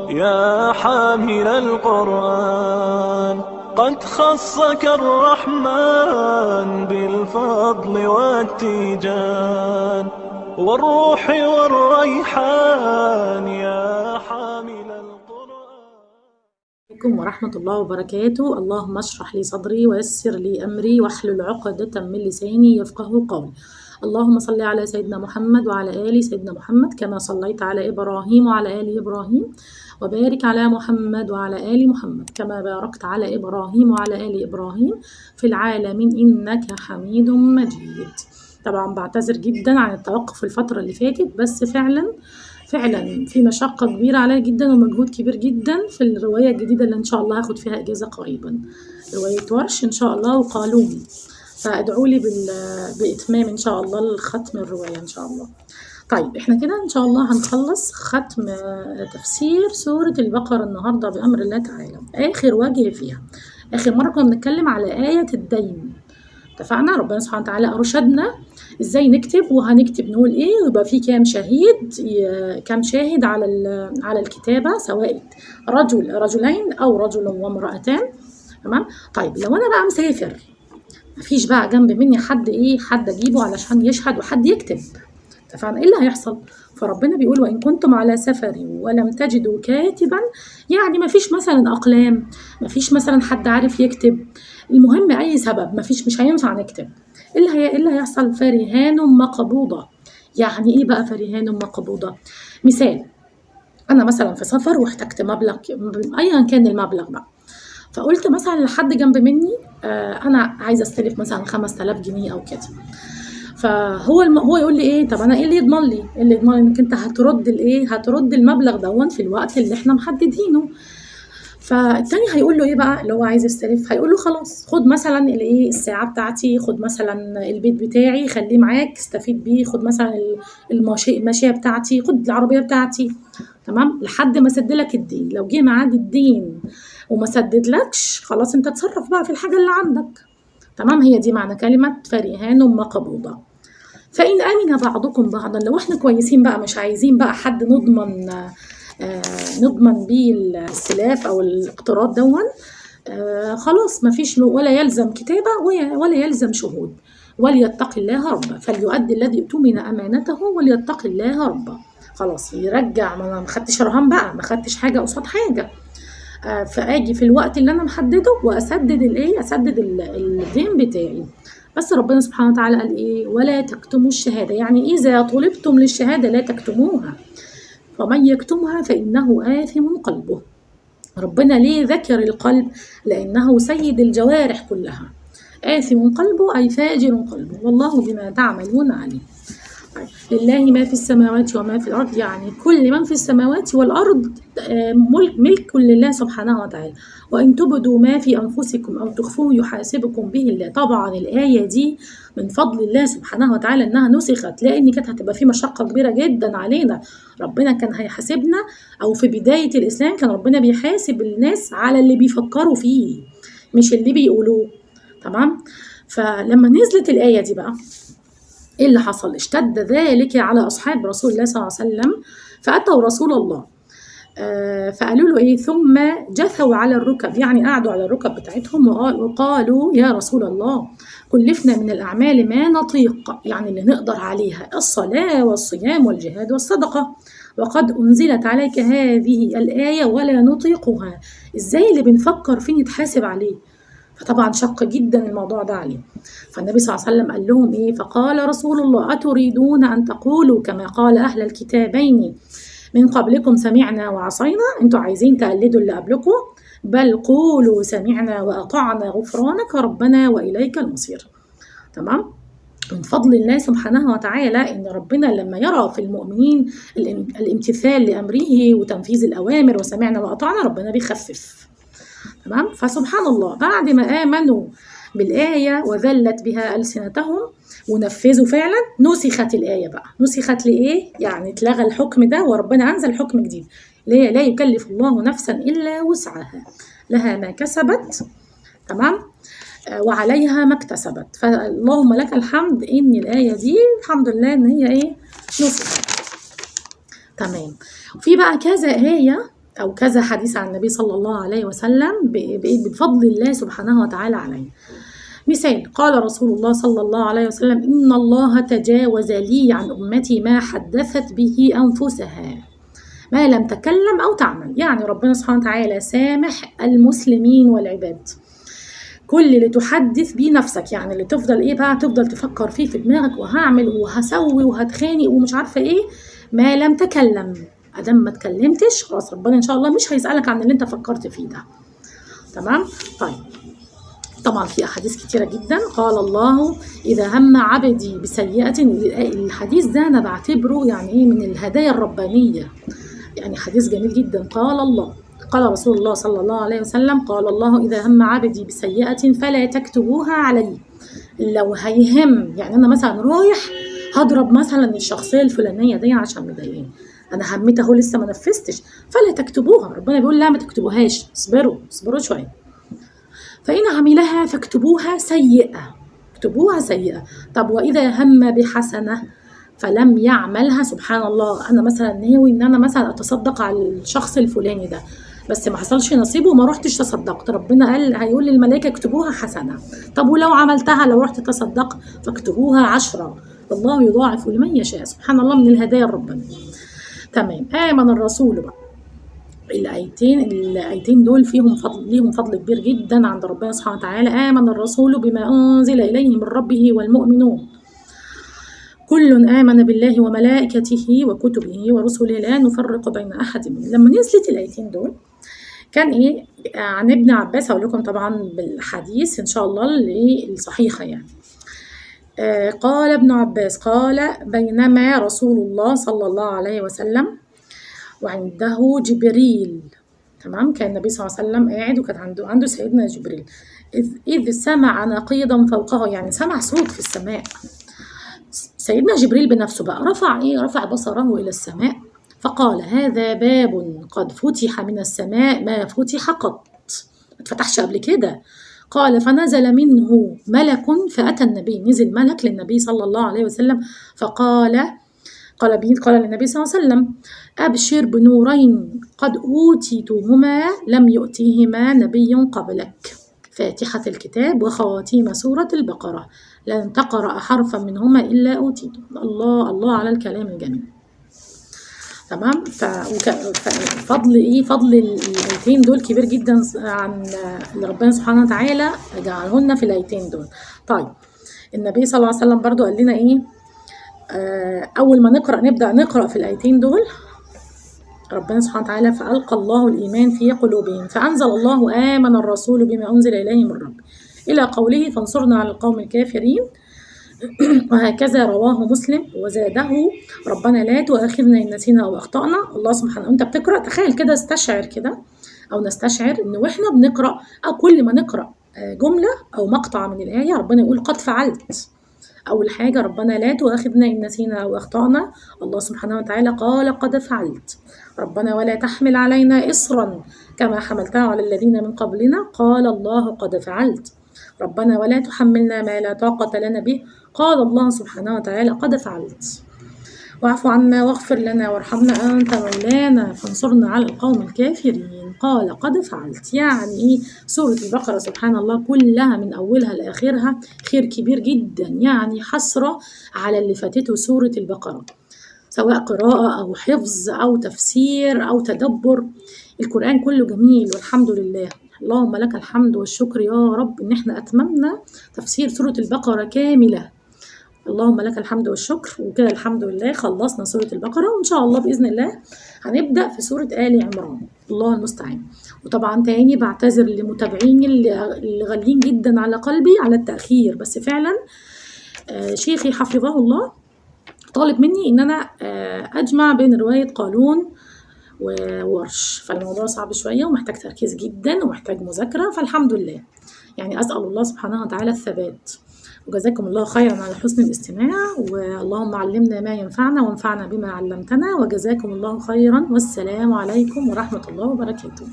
يا حامل القرآن قد خصك الرحمن بالفضل والتيجان والروح والريحان يا حامل القرآن. عليكم ورحمة الله وبركاته. اللهم اشرح لي صدري ويسر لي أمري واحلل عقدة من لساني يفقه قولي. اللهم صل على سيدنا محمد وعلى آل سيدنا محمد كما صليت على إبراهيم وعلى آل إبراهيم، وبارك على محمد وعلى آل محمد كما باركت على إبراهيم وعلى آل إبراهيم في العالمين إنك حميد مجيد. طبعا بعتذر جدا عن التوقف الفترة اللي فاتت، بس فعلا في مشقة كبيرة عليا جدا ومجهود كبير جدا في الرواية الجديدة اللي إن شاء الله هاخد فيها إجازة قريبا، رواية ورش إن شاء الله وقالون، فادعوا لي بإتمام إن شاء الله الختم الرواية إن شاء الله. طيب احنا كده إن شاء الله هنخلص ختم تفسير سورة البقرة النهاردة بأمر الله تعالى. آخر وجه فيها، آخر مرة كنا بنتكلم على آية الدين، اتفقنا ربنا سبحانه وتعالى أرشدنا ازاي نكتب، وهنكتب نقول ايه، ويبقى في كام شاهد على الكتابة، سواء رجلين او رجل وامرأتان. تمام. طيب لو انا بقى مسافر، مفيش بقى جنب مني حد اجيبه علشان يشهد وحد يكتب، اتفقنا ايه اللي هيحصل؟ فربنا بيقول وإن كنتم على سفر ولم تجدوا كاتبا، يعني مفيش مثلا أقلام، مفيش مثلا حد عارف يكتب، المهم أي سبب مش هينفع نكتب. إيه اللي هيحصل؟ فرهان مقبوضة. يعني إيه بقى فرهان مقبوضة؟ مثال، أنا مثلا في سفر واحتجت مبلغ أيا كان المبلغ بقى، فقلت مثلا لحد جنب مني أنا عايزة أستلف مثلا 5000 جنيه أو كده، فهو يقول لي ايه، طب انا ايه اللي يضمن لي؟ اللي يضمن انك انت هترد المبلغ دون في الوقت اللي احنا محددينه. فالتاني هيقول له ايه بقى، اللي هو عايز يستلف، هيقول له خلاص خد مثلا الساعه بتاعتي، خد مثلا البيت بتاعي خليه معاك استفيد بيه، خد مثلا الماشيه بتاعتي، خد العربيه بتاعتي، تمام، لحد ما سدلك الدين. لو جه ميعاد الدين وما سددلكش، خلاص انت اتصرف بقى في الحاجه اللي عندك. تمام. هي دي معنى كلمه فرهان مقبوضه. فإن آمن بعضكم بعضا، لو احنا كويسين بقى مش عايزين بقى حد نضمن بيه السلاف أو الاقتراض دون، خلاص مفيش، ولا يلزم كتابة ولا يلزم شهود، وليتق الله ربه فليؤدي الذي اؤتمن أمانته وليتق الله ربه. خلاص يرجع، ما خدتش رهان بقى، ما خدتش حاجة قصاد حاجة، فاجي في الوقت اللي انا محدده واسدد اسدد الدين بتاعي. بس ربنا سبحانه وتعالى قال ايه؟ ولا تكتموا الشهاده، يعني اذا طلبتم للشهاده لا تكتموها، ومن يكتمها فانه آثم قلبه. ربنا ليه ذكر القلب؟ لانه سيد الجوارح كلها. آثم قلبه اي فاجر قلبه، والله بما تعملون عليم. لله ما في السماوات وما في الأرض، يعني كل من في السماوات والأرض ملك لله سبحانه وتعالى. وإن تبدوا ما في أنفسكم أو تخفوه يحاسبكم به الله. طبعا الآية دي من فضل الله سبحانه وتعالى إنها نسخت، لأن كانت هتبقى في مشقة كبيرة جدا علينا. ربنا كان هيحاسبنا، أو في بداية الإسلام كان ربنا بيحاسب الناس على اللي بيفكروا فيه مش اللي بيقولوه. تمام. فلما نزلت الآية دي بقى، ايه اللي حصل؟ اشتد ذلك على اصحاب رسول الله صلى الله عليه وسلم، فاتوا رسول الله فقالوا له ايه؟ ثم جثوا على الركب، يعني قعدوا على الركب بتاعتهم وقالوا يا رسول الله كلفنا من الاعمال ما نطيق، يعني اللي نقدر عليها، الصلاه والصيام والجهاد والصدقه، وقد انزلت عليك هذه الايه ولا نطيقها. ازاي اللي بنفكر فيه نتحاسب عليه؟ فطبعا شق جدا الموضوع ده عليه. فالنبي صلى الله عليه وسلم قال لهم ايه؟ فقال رسول الله أتريدون أن تقولوا كما قال أهل الكتابين من قبلكم سمعنا وعصينا؟ انتوا عايزين تقلدوا اللي قبلكم؟ بل قولوا سمعنا وأطعنا غفرانك ربنا وإليك المصير. تمام. من فضل الله سبحانه وتعالى ان ربنا لما يرى في المؤمنين الامتثال لأمره وتنفيذ الأوامر وسمعنا وأطعنا، ربنا بيخفف. تمام. فسبحان الله، بعد ما آمنوا بالآية وذلت بها ألسنتهم ونفذوا فعلا، نسخت الآية بقى. نسخت لإيه؟ يعني اتلغى الحكم ده وربنا أنزل حكم جديد. لا يكلف الله نفسا إلا وسعها، لها ما كسبت، تمام، وعليها ما اكتسبت. فاللهم لك الحمد إن الآية دي الحمد لله إن هي إيه؟ نسخت. تمام. وفي بقى كذا آية أو كذا حديث عن النبي صلى الله عليه وسلم بفضل الله سبحانه وتعالى عليه. مثال: قال رسول الله صلى الله عليه وسلم: إن الله تجاوز لي عن أمتي ما حدثت به أنفسها ما لم تكلم أو تعمل. يعني ربنا سبحانه وتعالى سامح المسلمين والعباد كل اللي تحدث بيه نفسك، يعني اللي تفضل ايه بقى، تفضل تفكر فيه في دماغك وهعمل وهسوي وهتخانق ومش عارفه ايه، ما لم تكلم. ادام ما اتكلمتش خلاص ربنا ان شاء الله مش هيسألك عن اللي انت فكرت فيه ده. تمام؟ طيب، طبعا في احاديث كتيره جدا. قال الله: اذا هم عبدي بسيئه. الحديث ده انا بعتبره يعني ايه من الهدايا الربانيه، يعني حديث جميل جدا. قال رسول الله صلى الله عليه وسلم: قال الله: إذا هم عبدي بسيئة فلا تكتبوها علي. لو هيهم، يعني أنا مثلا رايح هضرب مثلا الشخصية الفلانية دي عشان مضايقاني، أنا هميت أهو لسه ما نفذتش، فلا تكتبوها. ربنا بيقول لا ما تكتبوهاش، اصبروا شوية. فإن عملها فاكتبوها سيئة، اكتبوها سيئة. طب وإذا هم بحسنة فلم يعملها، سبحان الله، أنا مثلا ناوي إن أنا مثلا أتصدق على الشخص الفلاني ده بس ما حصلش نصيبه وما رحتش تصدقت، ربنا قال هيقول للملائكة اكتبوها حسنة. طب ولو عملتها، لو رحت تصدق، فاكتبوها 10، والله يضاعف لمن يشاء. سبحان الله، من الهدايا الربانية. تمام. آمن الرسول بقى. الآيتين دول ليهم فضل كبير جدا عند ربنا سبحانه وتعالى. آمن الرسول بما أنزل إليه من ربه والمؤمنون كل آمن بالله وملائكته وكتبه ورسله لا نفرق بين أحد منهم. لما نزلت الآيتين دول كان إيه عن ابن عباس، هقول لكم طبعا بالحديث إن شاء الله الصحيحة يعني. قال ابن عباس: قال بينما رسول الله صلى الله عليه وسلم وعنده جبريل. تمام؟ كان النبي صلى الله عليه وسلم قاعد وكان عنده سيدنا جبريل، إذ سمع نقيضا فوقه، يعني سمع صوت في السماء. سيدنا جبريل بنفسه بقى رفع بصره إلى السماء فقال: هذا باب قد فتح من السماء ما فتح قط، ما اتفتحش قبل كده. قال: فنزل منه ملك فأتى النبي، نزل ملك للنبي صلى الله عليه وسلم فقال للنبي صلى الله عليه وسلم: أبشر بنورين قد أوتيتهما لم يؤتيهما نبي قبلك، فاتحة الكتاب وخواتيم سورة البقرة، لن تقرأ حرفا منهما إلا أوتيته. الله على الكلام الجميل. تمام؟ فضل الآيتين دول كبير جدا عن ربنا سبحانه وتعالى جعله لنا في الآيتين دول. طيب، النبي صلى الله عليه وسلم برضو قال لنا إيه؟ أول ما نبدأ نقرأ في الآيتين دول، ربنا سبحانه وتعالى: فألقى الله الإيمان في قلوبهم فأنزل الله آمن الرسول بما أنزل إليه من رب، إلى قوله: فانصرنا على القوم الكافرين. وهكذا رواه مسلم. وزاده: ربنا لا تؤاخذنا إن نسينا أو أخطأنا. الله سبحانه، أنت بتقرأ تخيل كده، استشعر كده أو نستشعر إن وإحنا بنقرأ أو كل ما نقرأ جملة أو مقطع من الآية ربنا يقول قد فعلت. أول حاجة: ربنا لا تؤاخذنا إن نسينا أو أخطأنا. الله سبحانه وتعالى قال قد فعلت. ربنا ولا تحمل علينا إصرا كما حملتها على الذين من قبلنا. قال الله قد فعلت. ربنا ولا تحملنا ما لا طاقة لنا به. قال الله سبحانه وتعالى قد فعلت. واعف عنا واغفر لنا وارحمنا أنت مولانا فانصرنا على القوم الكافرين. قال قد فعلت. يعني سورة البقرة سبحان الله كلها من أولها لآخرها خير كبير جدا، يعني حسرة على اللي فاتته سورة البقرة، سواء قراءة أو حفظ أو تفسير أو تدبر. القرآن كله جميل والحمد لله. اللهم لك الحمد والشكر يا رب إن احنا أتممنا تفسير سورة البقرة كاملة. اللهم لك الحمد والشكر. وكده الحممد لله خلصنا سورة البقرة، وإن شاء الله بإذن الله هنبدأ في سورة آل عمران. الله المستعان. وطبعا تاني بعتذر لمتابعيني اللي غاليين جدا على قلبي على التأخير، بس فعلا شيخي حفظه الله طالب مني إن أنا أجمع بين رواية قالون وورش، فالموضوع صعب شوية ومحتاج تركيز جدا ومحتاج مذاكرة، فالحمد لله يعني أسأل الله سبحانه وتعالى الثبات. وجزاكم الله خيرا على حسن الاستماع، واللهم علمنا ما ينفعنا وانفعنا بما علمتنا، وجزاكم الله خيرا، والسلام عليكم ورحمة الله وبركاته.